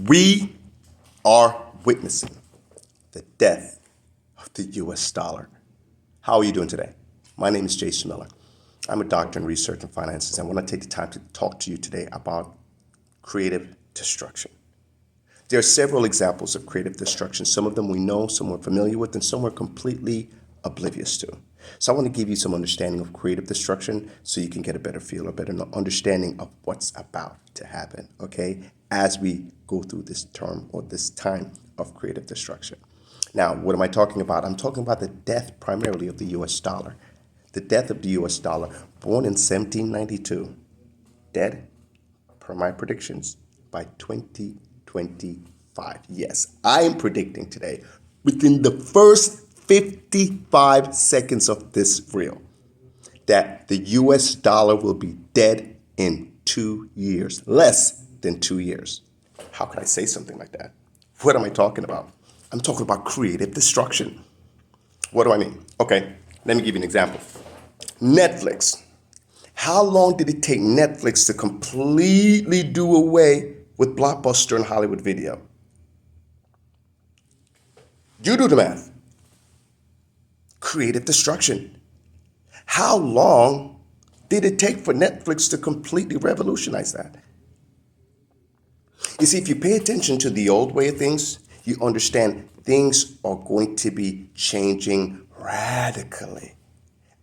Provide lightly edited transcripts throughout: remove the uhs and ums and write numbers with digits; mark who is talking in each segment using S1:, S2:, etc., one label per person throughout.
S1: We are witnessing the death of the US dollar. How are you doing today? My name is Jason Miller. I'm a doctor in research and finances. I want to take the time to talk to you today about creative destruction. There are several examples of creative destruction. Some of them we know, some we're familiar with, and some we're completely oblivious to. So I want to give you some understanding of creative destruction so you can get a better feel, a better understanding of what's about to happen, okay, as we go through this term or this time of creative destruction. Now, what am I talking about? I'm talking about the death primarily of the US dollar. The death of the US dollar, born in 1792, dead, per my predictions, by 2025. Yes, I am predicting today, within the first 55 seconds of this reel, that the US dollar will be dead in 2 years, less than 2 years. How could I say something like that? What am I talking about? I'm talking about creative destruction. What do I mean? Okay, let me give you an example. Netflix. How long did it take Netflix to completely do away with Blockbuster and Hollywood Video? You do the math. Creative destruction. How long did it take for Netflix to completely revolutionize that? You see, if you pay attention to the old way of things, you understand things are going to be changing radically.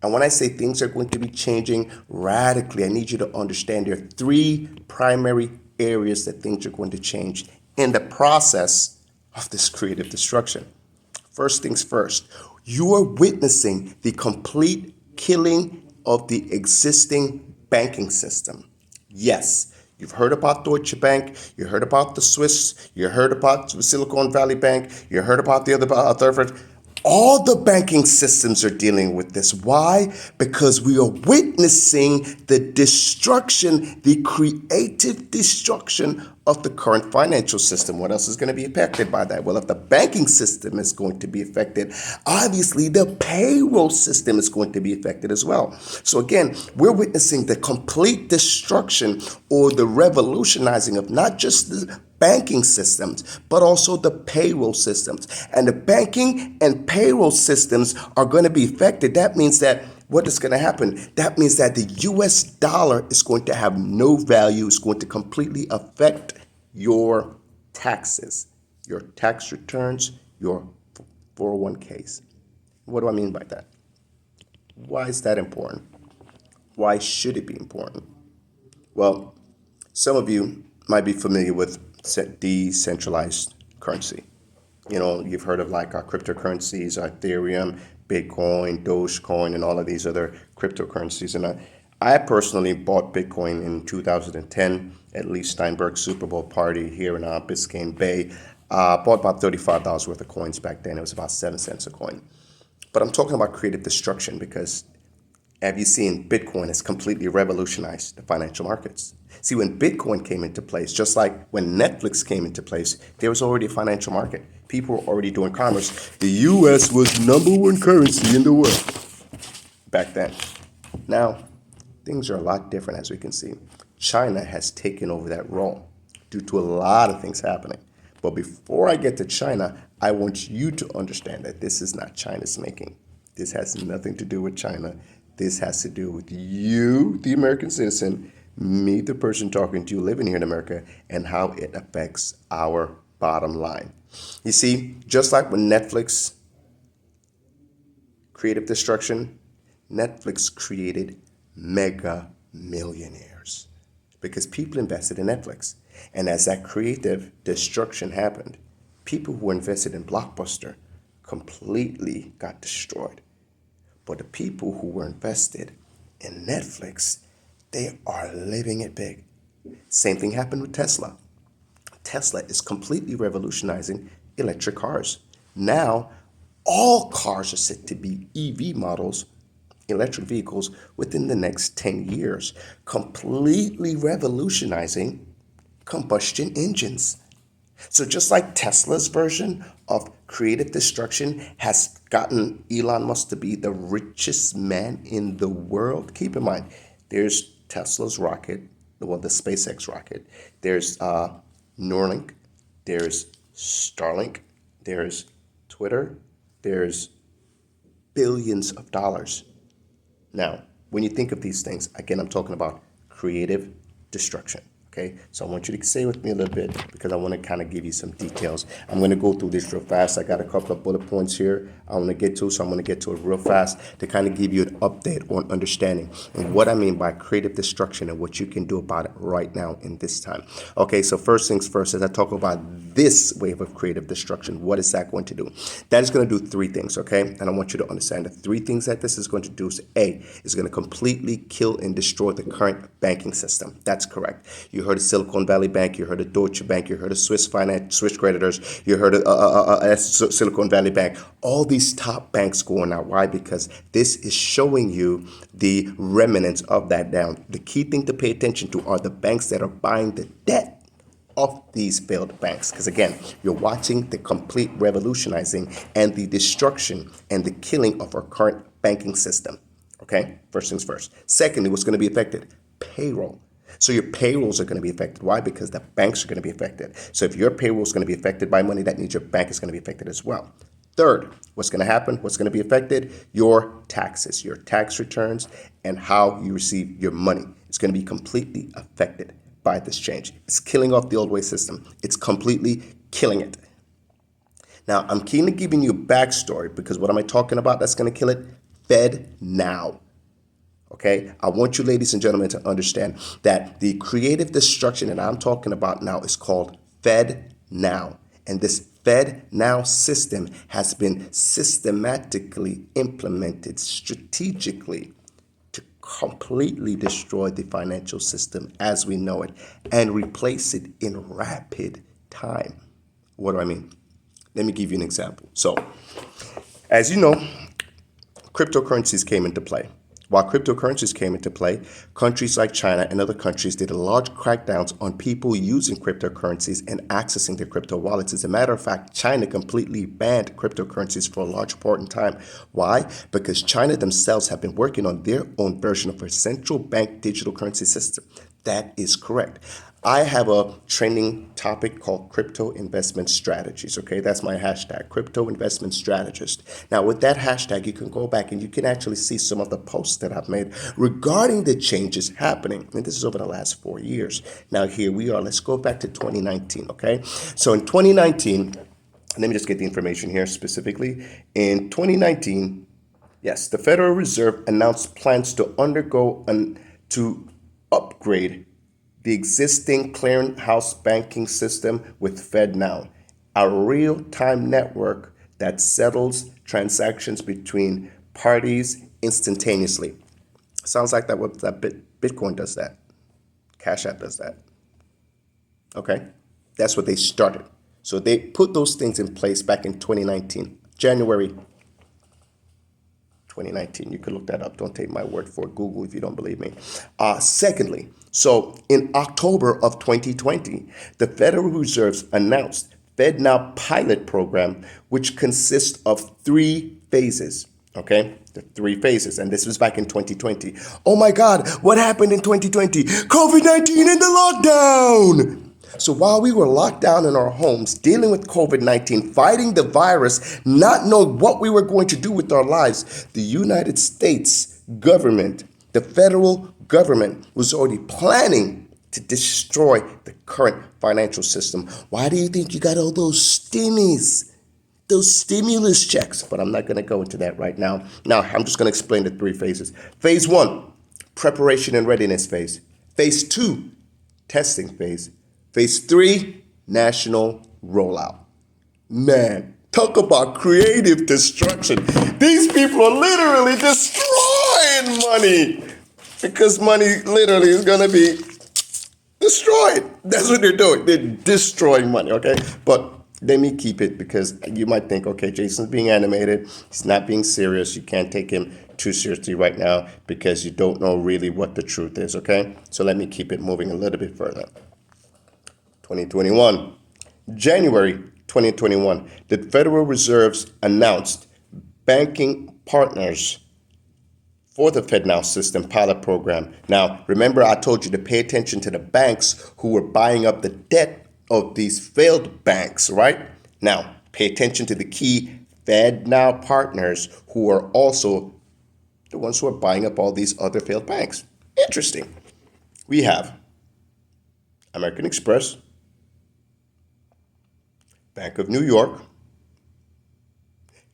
S1: And when I say things are going to be changing radically, I need you to understand there are three primary areas that things are going to change in the process of this creative destruction. First things first, you are witnessing the complete killing of the existing banking system. Yes, you've heard about Deutsche Bank, you heard about the Swiss, you heard about Silicon Valley Bank, you heard about the other. All the banking systems are dealing with this. Why? Because we are witnessing the destruction, the creative destruction of the current financial system. What else is going to be affected by that? Well, if the banking system is going to be affected, obviously the payroll system is going to be affected as well. So again, we're witnessing the complete destruction or the revolutionizing of not just the banking systems, but also the payroll systems. And the banking and payroll systems are going to be affected. That means that what is going to happen? That means that the US dollar is going to have no value. It's going to completely affect your taxes, your tax returns, your 401ks. What do I mean by that? Why is that important? Why should it be important? Well, some of you might be familiar with decentralized currency. You know, you've heard of like our cryptocurrencies, Ethereum, Bitcoin, Dogecoin, and all of these other cryptocurrencies. And I personally bought Bitcoin in 2010 at Lee Steinberg Super Bowl party here in Biscayne Bay. Bought about $35 worth of coins back then. It was about 7 cents a coin. But I'm talking about creative destruction because have you seen Bitcoin has completely revolutionized the financial markets? See, when Bitcoin came into place, just like when Netflix came into place, there was already a financial market. People were already doing commerce. The US was number one currency in the world back then. Now, things are a lot different as we can see. China has taken over that role due to a lot of things happening. But before I get to China, I want you to understand that this is not China's making. This has nothing to do with China. This has to do with you, the American citizen, me, the person talking to you, living here in America, and how it affects our bottom line. You see, just like when Netflix creative destruction, Netflix created mega millionaires because people invested in Netflix. And as that creative destruction happened, people who were invested in Blockbuster completely got destroyed. But the people who were invested in Netflix, they are living it big. Same thing happened with Tesla. Tesla is completely revolutionizing electric cars. Now, all cars are set to be EV models, electric vehicles, within the next 10 years, completely revolutionizing combustion engines. So just like Tesla's version of creative destruction has gotten Elon Musk to be the richest man in the world, keep in mind, there's Tesla's rocket, well, the SpaceX rocket. There's Neuralink, there's Starlink, there's Twitter, there's billions of dollars. Now, when you think of these things, again, I'm talking about creative destruction. Okay, so I want you to stay with me a little bit because I want to kind of give you some details. I'm going to go through this real fast. I got a couple of bullet points here I want to get to, so I'm going to get to it real fast to kind of give you an update on understanding and what I mean by creative destruction and what you can do about it right now in this time. Okay, so first things first, as I talk about this wave of creative destruction, what is that going to do? That is going to do three things, okay? And I want you to understand the three things that this is going to do is A, is going to completely kill and destroy the current banking system. That's correct. You heard of Silicon Valley Bank, you heard of Deutsche Bank, you heard of Swiss creditors, you heard of Silicon Valley Bank. All these top banks going out. Why? Because this is showing you the remnants of that down. The key thing to pay attention to are the banks that are buying the debt of these failed banks. Because again, you're watching the complete revolutionizing and the destruction and the killing of our current banking system. Okay, first things first. Secondly, what's going to be affected? Payroll. So your payrolls are going to be affected. Why? Because the banks are going to be affected. So if your payroll is going to be affected by money, that means your bank is going to be affected as well. Third, what's going to happen? What's going to be affected? Your taxes, your tax returns, and how you receive your money. It's going to be completely affected by this change. It's killing off the old way system. It's completely killing it. Now, I'm keen to giving you a backstory because what am I talking about that's going to kill it? FedNow. Okay, I want you, ladies and gentlemen, to understand that the creative destruction that I'm talking about now is called FedNow. And this FedNow system has been systematically implemented strategically to completely destroy the financial system as we know it and replace it in rapid time. What do I mean? Let me give you an example. So, as you know, cryptocurrencies came into play. While cryptocurrencies came into play, countries like China and other countries did large crackdowns on people using cryptocurrencies and accessing their crypto wallets. As a matter of fact, China completely banned cryptocurrencies for a large part in time. Why? Because China themselves have been working on their own version of a central bank digital currency system. That is correct. I have a trending topic called crypto investment strategies. Okay, that's my hashtag, crypto investment strategist. Now, with that hashtag, you can go back and you can actually see some of the posts that I've made regarding the changes happening. And this is over the last 4 years. Now, here we are. Let's go back to 2019. Okay, so in 2019, let me just get the information here specifically. In 2019, yes, the Federal Reserve announced plans to to upgrade the existing clearinghouse banking system with FedNow, a real-time network that settles transactions between parties instantaneously. Sounds like Bitcoin does that. Cash App does that. Okay, that's what they started. So they put those things in place back in 2019, January 2019. You can look that up. Don't take my word for it. Google if you don't believe me. Secondly, so in October of 2020, the Federal Reserve announced FedNow pilot program, which consists of 3 phases. Okay, the 3 phases, and this was back in 2020. Oh my God, what happened in 2020? COVID-19 and the lockdown. So while we were locked down in our homes, dealing with COVID-19, fighting the virus, not knowing what we were going to do with our lives, the United States government, the federal government, was already planning to destroy the current financial system. Why do you think you got all those stimmies? Those stimulus checks? But I'm not going to go into that right now. Now, I'm just going to explain the 3 phases. Phase 1, preparation and readiness phase. Phase 2, testing phase. Phase 3, national rollout. Man, talk about creative destruction. These people are literally destroying money because money literally is going to be destroyed. That's what they're doing. They're destroying money, okay? But let me keep it because you might think, okay, Jason's being animated. He's not being serious. You can't take him too seriously right now because you don't know really what the truth is, okay? So let me keep it moving a little bit further. 2021, January 2021, the Federal Reserve announced banking partners for the FedNow system pilot program. Now, remember I told you to pay attention to the banks who were buying up the debt of these failed banks, right? Now, pay attention to the key FedNow partners who are also the ones who are buying up all these other failed banks. Interesting. We have American Express, Bank of New York,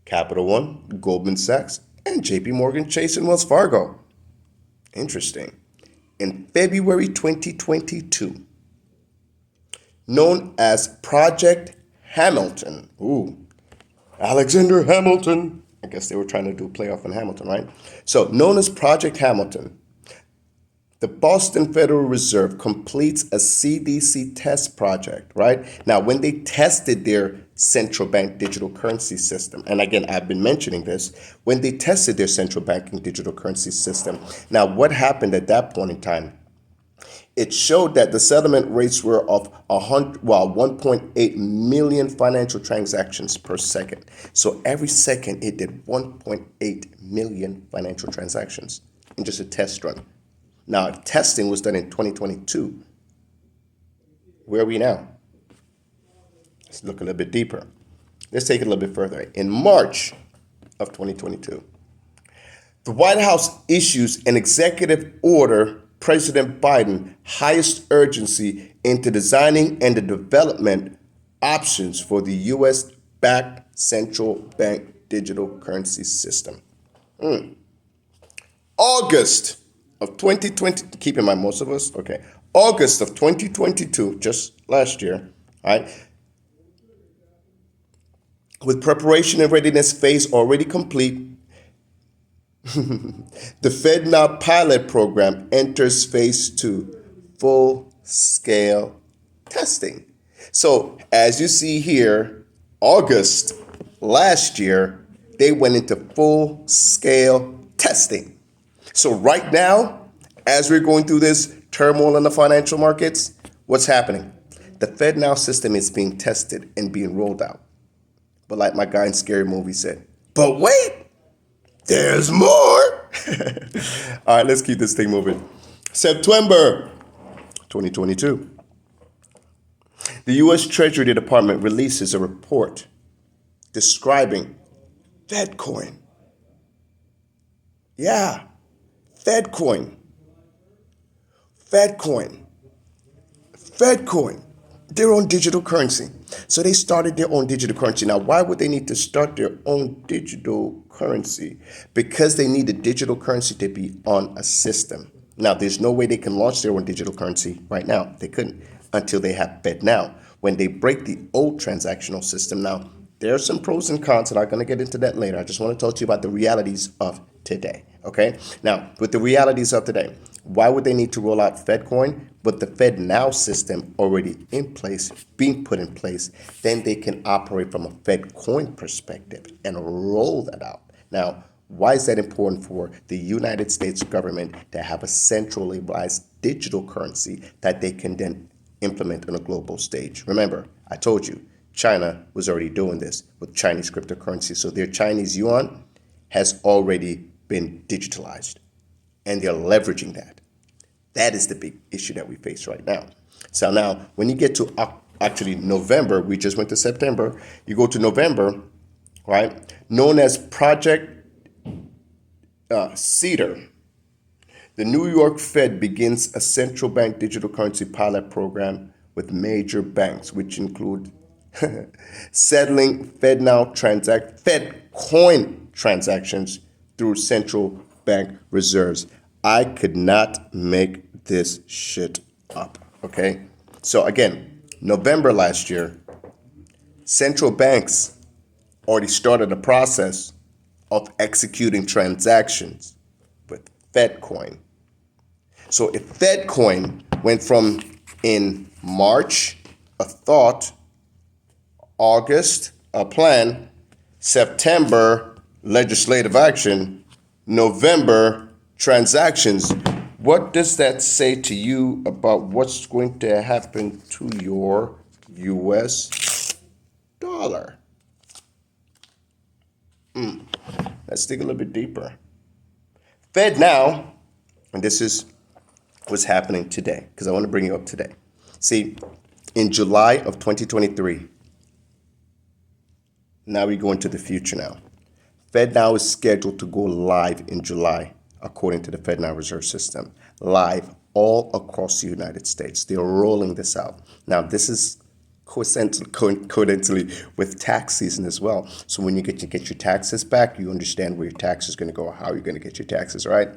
S1: Capital One, Goldman Sachs, and JP Morgan Chase and Wells Fargo. Interesting. In February 2022, known as Project Hamilton. Ooh, Alexander Hamilton. I guess they were trying to do a playoff in Hamilton, right? So, known as Project Hamilton, the Boston Federal Reserve completes a CDC test project, right? Now, when they tested their central bank digital currency system, and again, I've been mentioning this, when they tested their central banking digital currency system, now what happened at that point in time? It showed that the settlement rates were of 1.8 million financial transactions per second. So every second it did 1.8 million financial transactions in just a test run. Now, testing was done in 2022. Where are we now? Let's look a little bit deeper. Let's take it a little bit further. In March of 2022, the White House issues an executive order, President Biden highest urgency into designing and the development options for the U.S.-backed central bank digital currency system. August of 2020, keep in mind most of us, okay, August of 2022, just last year, all right, with preparation and readiness phase already complete, the FedNow pilot program enters phase 2, full-scale testing. So as you see here, August last year, they went into full-scale testing. So right now, as we're going through this turmoil in the financial markets, what's happening? The FedNow system is being tested and being rolled out. But like my guy in Scary Movie said, but wait, there's more. All right, let's keep this thing moving. September 2022. The U.S. Treasury Department releases a report describing FedCoin. Yeah, FedCoin. FedCoin. FedCoin. Their own digital currency. So they started their own digital currency. Now, why would they need to start their own digital currency? Because they need the digital currency to be on a system. Now, there's no way they can launch their own digital currency right now. They couldn't until they have FedNow. When they break the old transactional system, now, there are some pros and cons, and I'm going to get into that later. I just want to talk to you about the realities of today, okay? Now, with the realities of today, why would they need to roll out FedCoin? But the FedNow system already in place, being put in place, then they can operate from a FedCoin perspective and roll that out. Now, why is that important for the United States government to have a centralized digital currency that they can then implement on a global stage? Remember, I told you, China was already doing this with Chinese cryptocurrency. So their Chinese yuan has already been digitalized, and they're leveraging that. That is the big issue that we face right now. So now, when you get to actually November, we just went to September, you go to November, right, known as Project Cedar. The New York Fed begins a central bank digital currency pilot program with major banks, which include settling FedNow FedCoin transactions through central bank reserves. I could not make this shit up, okay? So again, November last year, central banks already started the process of executing transactions with FedCoin. So if FedCoin went from in March, a thought, August, a plan, September, legislative action, November, transactions, what does that say to you about what's going to happen to your US dollar? Let's dig a little bit deeper. FedNow, and this is what's happening today, because I want to bring you up today. See, In July of 2023, now we go into the future now. FedNow is scheduled to go live in July, according to the FedNow Reserve System, live all across the United States. They're rolling this out. Now, this is coincidentally with tax season as well. So when you get your taxes back, you understand where your tax is going to go, how you're going to get your taxes, right?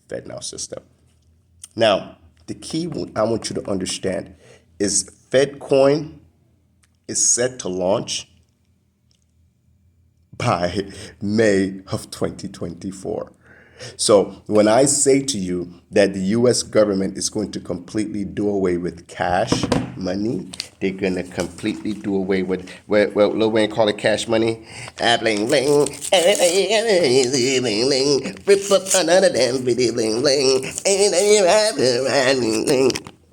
S1: FedNow system. Now, the key I want you to understand is FedCoin is set to launch by May of 2024. So when I say to you that the US government is going to completely do away with cash money, they're going to completely do away with, what Lil Wayne call it, cash money. Bling bling, bling bling, rip up another damn bitty bling bling.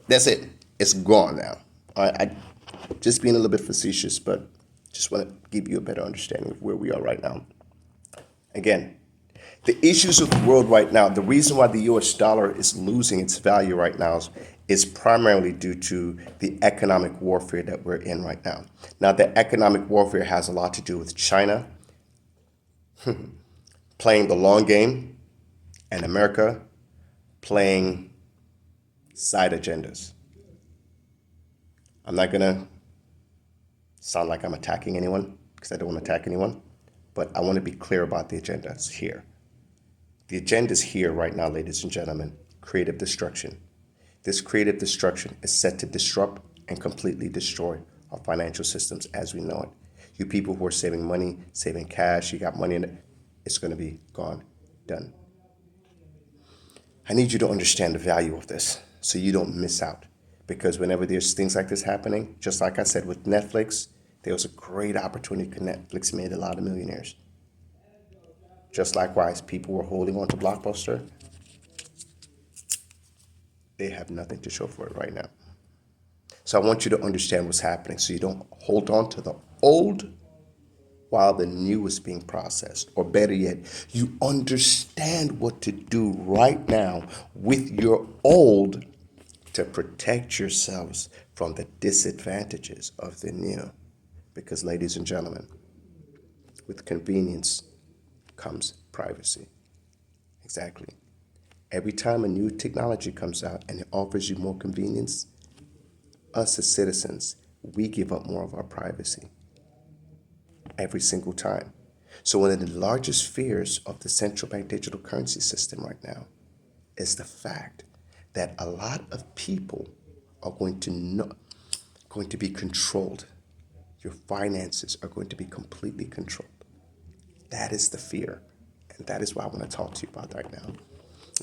S1: That's it. It's gone now. All right, I just being a little bit facetious, but just want to give you a better understanding of where we are right now. Again, the issues of the world right now, the reason why the US dollar is losing its value right now is primarily due to the economic warfare that we're in right now. Now, the economic warfare has a lot to do with China playing the long game and America playing side agendas. I'm not going to sound like I'm attacking anyone because I don't want to attack anyone, but I want to be clear about the agendas here. The agenda is here right now, ladies and gentlemen, creative destruction. This creative destruction is set to disrupt and completely destroy our financial systems as we know it. You people who are saving money, saving cash, you got money in it, it's going to be gone, done. I need you to understand the value of this so you don't miss out. Because whenever there's things like this happening, just like I said with Netflix, there was a great opportunity because Netflix made a lot of millionaires. Just likewise, people were holding on to Blockbuster. They have nothing to show for it right now. So I want you to understand what's happening so you don't hold on to the old while the new is being processed. Or better yet, you understand what to do right now with your old to protect yourselves from the disadvantages of the new. Because, ladies and gentlemen, with convenience comes privacy. Exactly. Every time a new technology comes out and it offers you more convenience, us as citizens, we give up more of our privacy every single time. So one of the largest fears of the central bank digital currency system right now is the fact that a lot of people are going to be controlled. Your finances are going to be completely controlled. That is the fear. And that is what I want to talk to you about right now.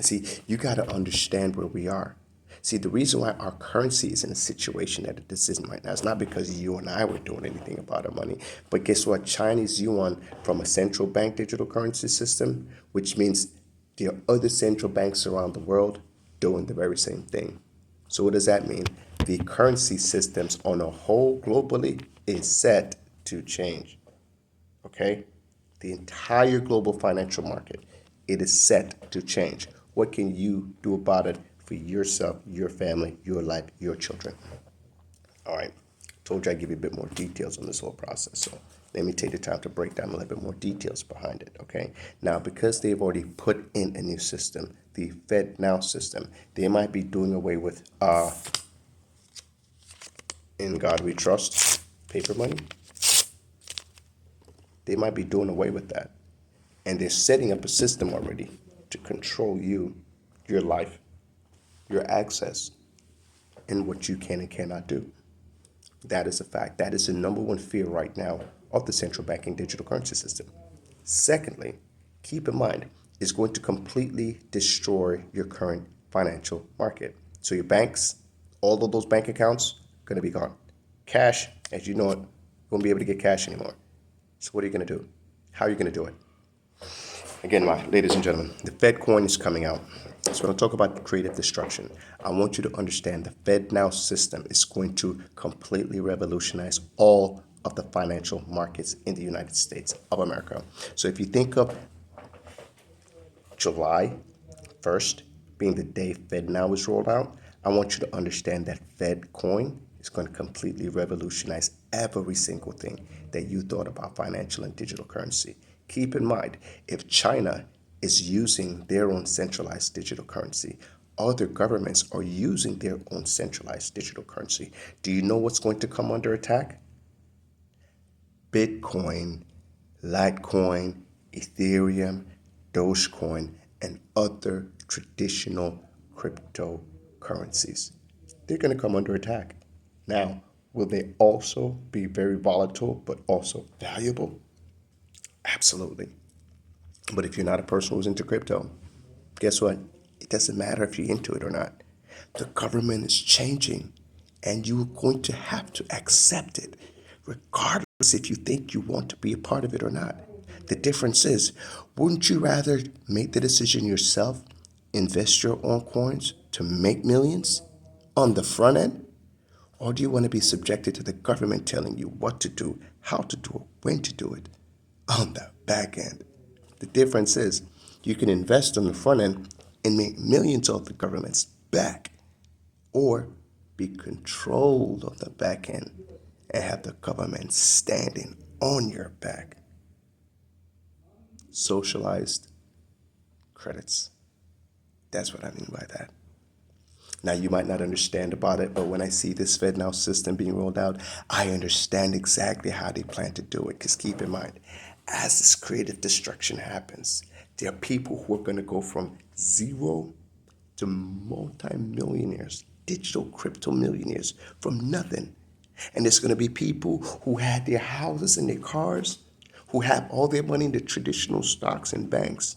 S1: See, you got to understand where we are. See, the reason why our currency is in a situation that it isn't right now is not because you and I were doing anything about our money. But guess what? Chinese yuan from a central bank digital currency system, which means there are other central banks around the world doing the very same thing. So what does that mean? The currency systems on a whole globally is set to change. Okay? The entire global financial market, it is set to change. What can you do about it for yourself, your family, your life, your children? All right. Told you I'd give you a bit more details on this whole process. So let me take the time to break down a little bit more details behind it. Okay. Now, because they've already put in a new system, the FedNow system, they might be doing away with In God We Trust paper money. They might be doing away with that. And they're setting up a system already to control you, your life, your access, and what you can and cannot do. That is a fact. That is the number one fear right now of the central banking digital currency system. Secondly, keep in mind, it's going to completely destroy your current financial market. So your banks, all of those bank accounts, going to be gone. Cash, as you know it, won't be able to get cash anymore. So what are you going to do? How are you going to do it? Again, my ladies and gentlemen, the Fed coin is coming out. So when I talk about creative destruction, I want you to understand the FedNow system is going to completely revolutionize all of the financial markets in the United States of America. So if you think of July 1st being the day FedNow is rolled out, I want you to understand that Fed coin It's going to completely revolutionize every single thing that you thought about financial and digital currency. Keep in mind, if China is using their own centralized digital currency, other governments are using their own centralized digital currency. Do you know what's going to come under attack? Bitcoin, Litecoin, Ethereum, Dogecoin, and other traditional cryptocurrencies. They're going to come under attack. Now, will they also be very volatile but also valuable? Absolutely. But if you're not a person who's into crypto, guess what? It doesn't matter if you're into it or not. The government is changing, and you're going to have to accept it, regardless if you think you want to be a part of it or not. The difference is, wouldn't you rather make the decision yourself, invest your own coins to make millions on the front end? Or do you want to be subjected to the government telling you what to do, how to do it, when to do it on the back end? The difference is you can invest on the front end and make millions off the government's back, or be controlled on the back end and have the government standing on your back. Socialized credits. That's what I mean by that. Now, you might not understand about it, but when I see this FedNow system being rolled out, I understand exactly how they plan to do it. Because keep in mind, as this creative destruction happens, there are people who are going to go from zero to multi-millionaires, digital crypto millionaires from nothing. And there's going to be people who had their houses and their cars, who have all their money in the traditional stocks and banks,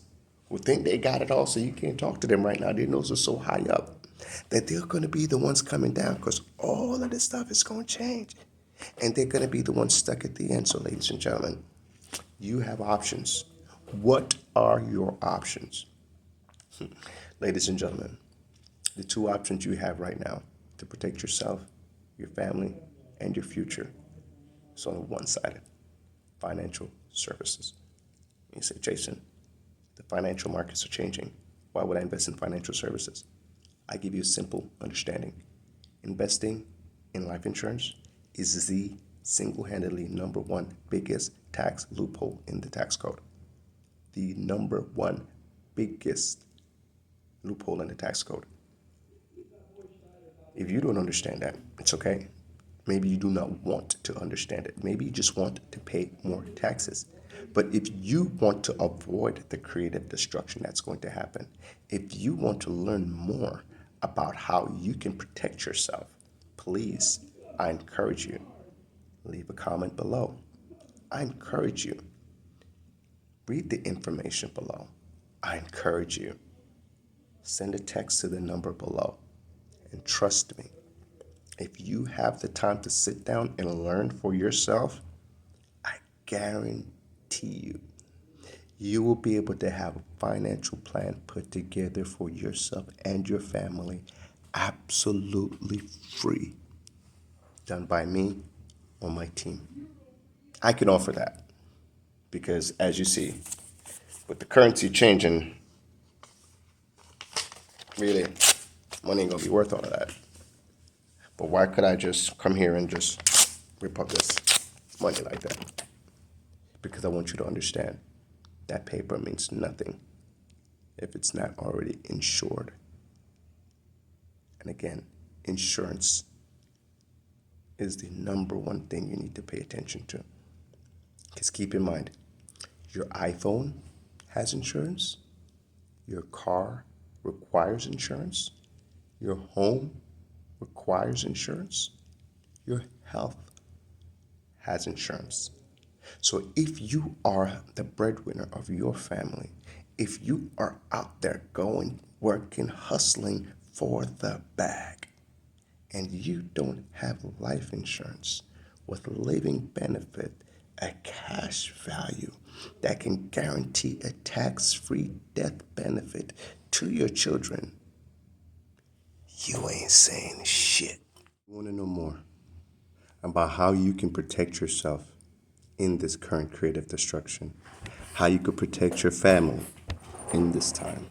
S1: who think they got it all, so you can't talk to them right now. Their noses are so high up that they're going to be the ones coming down, because all of this stuff is going to change. And they're going to be the ones stuck at the end. So, ladies and gentlemen, you have options. What are your options? Ladies and gentlemen, the two options you have right now to protect yourself, your family, and your future is on one-sided: financial services. You say, Jason, the financial markets are changing. Why would I invest in financial services? I give you a simple understanding. Investing in life insurance is the single-handedly number one biggest tax loophole in the tax code. The number one biggest loophole in the tax code. If you don't understand that, it's okay. Maybe you do not want to understand it. Maybe you just want to pay more taxes. But if you want to avoid the creative destruction that's going to happen, if you want to learn more about how you can protect yourself, please, I encourage you, leave a comment below. I encourage you, read the information below. I encourage you, send a text to the number below. And trust me, if you have the time to sit down and learn for yourself, I guarantee you will be able to have a financial plan put together for yourself and your family, absolutely free, done by me or my team. I can offer that because, as you see, with the currency changing, really, money ain't gonna be worth all of that. But why could I just come here and just rip up this money like that? Because I want you to understand that paper means nothing if it's not already insured. And again, insurance is the number one thing you need to pay attention to. Because keep in mind, your iPhone has insurance, your car requires insurance, your home requires insurance, your health has insurance. So if you are the breadwinner of your family, if you are out there going, working, hustling for the bag, and you don't have life insurance with living benefit, a cash value that can guarantee a tax-free death benefit to your children, you ain't saying shit. You want to know more about how you can protect yourself in this current creative destruction, how you could protect your family in this time,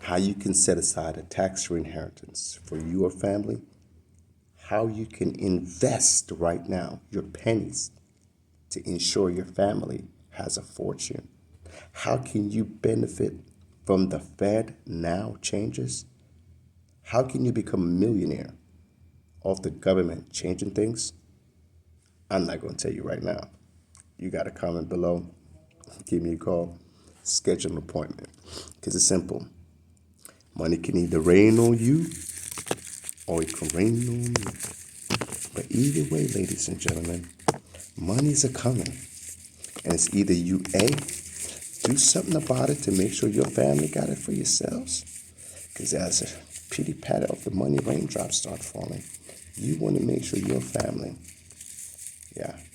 S1: how you can set aside a tax-free inheritance for your family, how you can invest right now your pennies to ensure your family has a fortune. How can you benefit from the Fed now changes? How can you become a millionaire off the government changing things? I'm not going to tell you right now. You got to comment below, give me a call, schedule an appointment. Because it's simple. Money can either rain on you or it can rain on me. But either way, ladies and gentlemen, monies are coming. And it's either you A, do something about it to make sure your family got it for yourselves. Because as a pity pat of the money raindrops start falling, you want to make sure your family,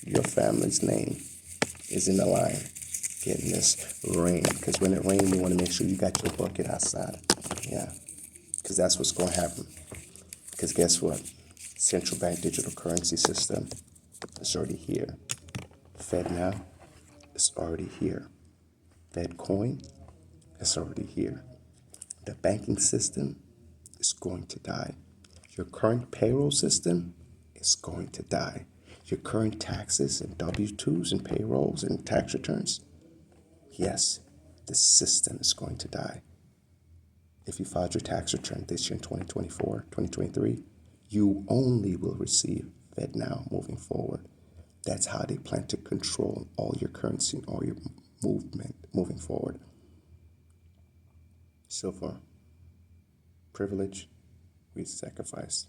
S1: your family's name is in the line getting this rain. Because when it rains, you want to make sure you got your bucket outside. Yeah, because that's what's going to happen. Because guess what? Central bank digital currency system is already here. Fed now is already here. Fed coin is already here. The banking system is going to die. Your current payroll system is going to die. Your current taxes and W-2s and payrolls and tax returns, yes, the system is going to die. If you filed your tax return this year in 2024, 2023, you only will receive FedNow moving forward. That's how they plan to control all your currency and all your movement moving forward. So far, privilege, we sacrifice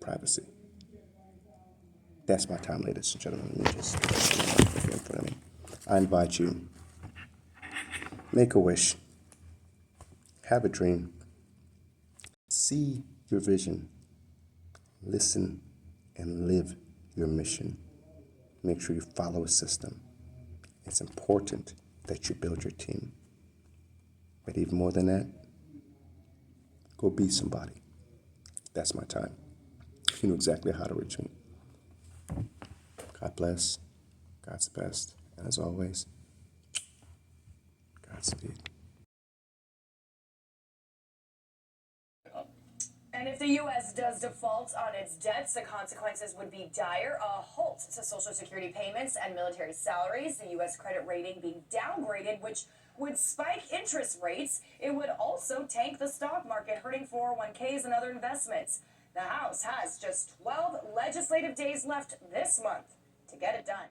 S1: privacy. That's my time, ladies and gentlemen. Let me just put it in front of me. I invite you, make a wish, have a dream, see your vision, listen and live your mission. Make sure you follow a system. It's important that you build your team. But even more than that, go be somebody. That's my time. You know exactly how to reach me. God bless. God's best. And as always, Godspeed.
S2: And if the U.S. does default on its debts, the consequences would be dire. A halt to Social Security payments and military salaries, the U.S. credit rating being downgraded, which would spike interest rates. It would also tank the stock market, hurting 401ks and other investments. The House has just 12 legislative days left this month to get it done.